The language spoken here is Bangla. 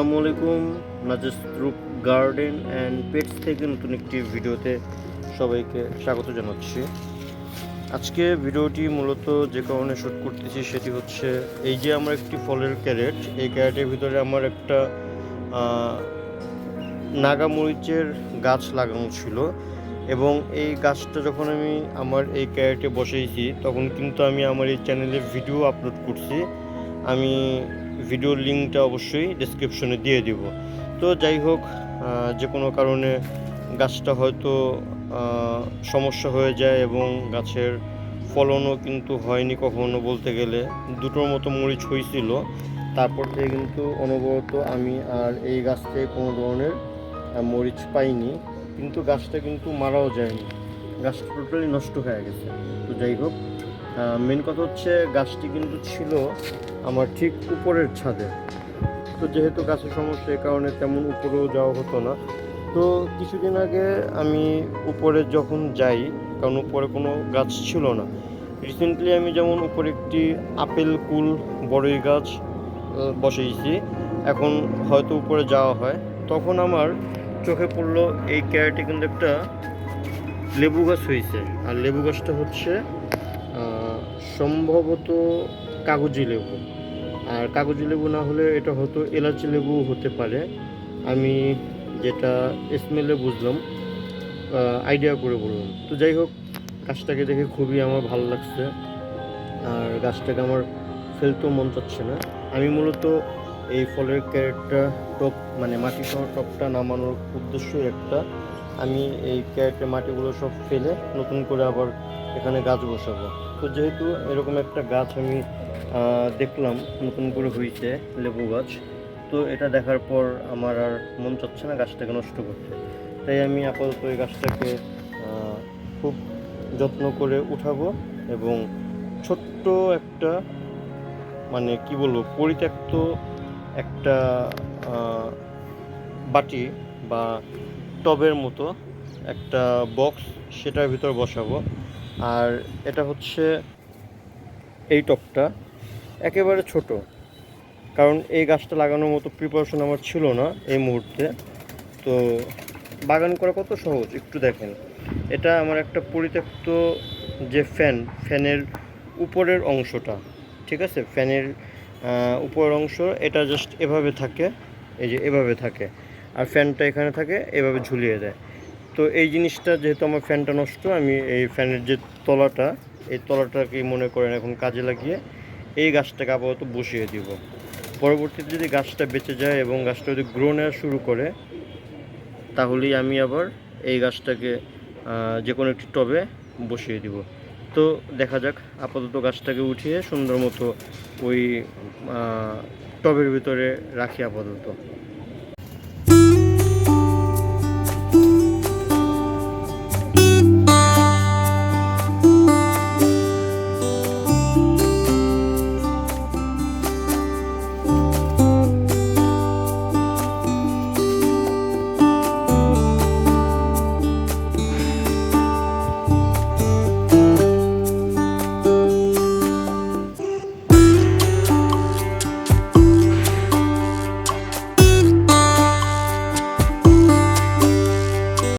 আসসালামু আলাইকুম। নাজেস রূপ গার্ডেন অ্যান্ড পেটস থেকে নতুন একটি ভিডিওতে সবাইকে স্বাগত জানাচ্ছি। আজকে ভিডিওটি মূলত যে কারণে শ্যুট করতেছি সেটি হচ্ছে এই যে আমার একটি ফলের ক্যারেট, এই ক্যারেটের ভিতরে আমার একটা নাগামরিচের গাছ লাগানো ছিল এবং এই গাছটা যখন আমি আমার এই ক্যারেটে বসিয়েছি তখন কিন্তু আমি আমার এই চ্যানেলে ভিডিও আপলোড করছি। আমি ভিডিওর লিঙ্কটা অবশ্যই ডেসক্রিপশনে দিয়ে দিব। তো যাই হোক, যে কোনো কারণে গাছটা হয়তো সমস্যা হয়ে যায় এবং গাছের ফলনও কিন্তু হয়নি কখনো, বলতে গেলে দুটোর মতো মরিচ হয়েছিল। তারপর থেকে কিন্তু অনবরত আমি আর এই গাছ থেকে কোনো ধরনের মরিচ পাইনি, কিন্তু গাছটা কিন্তু মারাও যায়নি, গাছটা টোটালি নষ্ট হয়ে গেছে। তো যাই হোক, মেন কথা হচ্ছে গাছটি কিন্তু ছিল আমার ঠিক উপরের ছাদে। তো যেহেতু গাছের সমস্যা, এই কারণে তেমন উপরেও যাওয়া হতো না। তো কিছুদিন আগে আমি উপরে যখন যাই, কারণ উপরে কোনো গাছ ছিল না, রিসেন্টলি আমি যেমন উপরে একটি আপেল কুল বড়ই গাছ বসিয়েছি, এখন হয়তো উপরে যাওয়া হয়, তখন আমার চোখে পড়লো এই ক্যারেটে কিন্তু একটা লেবু গাছ হয়েছে। আর লেবু গাছটা হচ্ছে সম্ভবত কাগজি লেবু, আর কাগজি লেবু না হলে এটা হয়তো এলাচি লেবু হতে পারে। আমি যেটা স্মেলে বুঝলাম, আইডিয়া করে বললাম। তো যাই হোক, গাছটাকে দেখে খুবই আমার ভালো লাগছে, আর গাছটাকে আমার ফেলতেও মন চাচ্ছে না। আমি মূলত এই ফলের ক্যারেটটা টপ মানে মাটি সহ টপটা নামানোর উদ্দেশ্য একটা, আমি এই ক্যারেটের মাটিগুলো সব ফেলে নতুন করে আবার এখানে গাছ বসাবো। তো যেহেতু এরকম একটা গাছ আমি দেখলাম নতুন করে হয়েছে লেবু গাছ, তো এটা দেখার পর আমার আর মন চাচ্ছে না গাছটাকে নষ্ট করতে। তাই আমি আপাতত এই গাছটাকে খুব যত্ন করে উঠাবো এবং ছোট্ট একটা মানে কি বলবো পরিত্যক্ত একটা বাটি বা টবের মতো একটা বক্স, সেটার ভিতর বসাবো। আর এটা হচ্ছে এই টবটা একেবারে ছোট, কারণ এই গাছটা লাগানোর মতো প্রিপারেশন আমার ছিল না এই মুহূর্তে। তো বাগান করা কত সহজ একটু দেখেন। এটা আমার একটা পরিত্যক্ত যে ফ্যানের উপরের অংশটা, ঠিক আছে, ফ্যানের উপরের অংশ এটা জাস্ট এভাবে থাকে, এই যে এভাবে থাকে, আর ফ্যানটা এখানে থাকে এভাবে ঝুলিয়ে দেয়। তো এই জিনিসটা যেহেতু আমার ফ্যানটা নষ্ট, আমি এই ফ্যানের যে তলাটা, এই তলাটাকে মনে করেন এখন কাজে লাগিয়ে এই গাছটাকে আপাতত বসিয়ে দিব। পরবর্তীতে যদি গাছটা বেঁচে যায় এবং গাছটা যদি গ্রো নেওয়া শুরু করে, তাহলেই আমি আবার এই গাছটাকে যে কোনো একটি টবে বসিয়ে দিব। তো দেখা যাক, আপাতত গাছটাকে উঠিয়ে সুন্দর মতো ওই টবের ভিতরে রাখি আপাতত।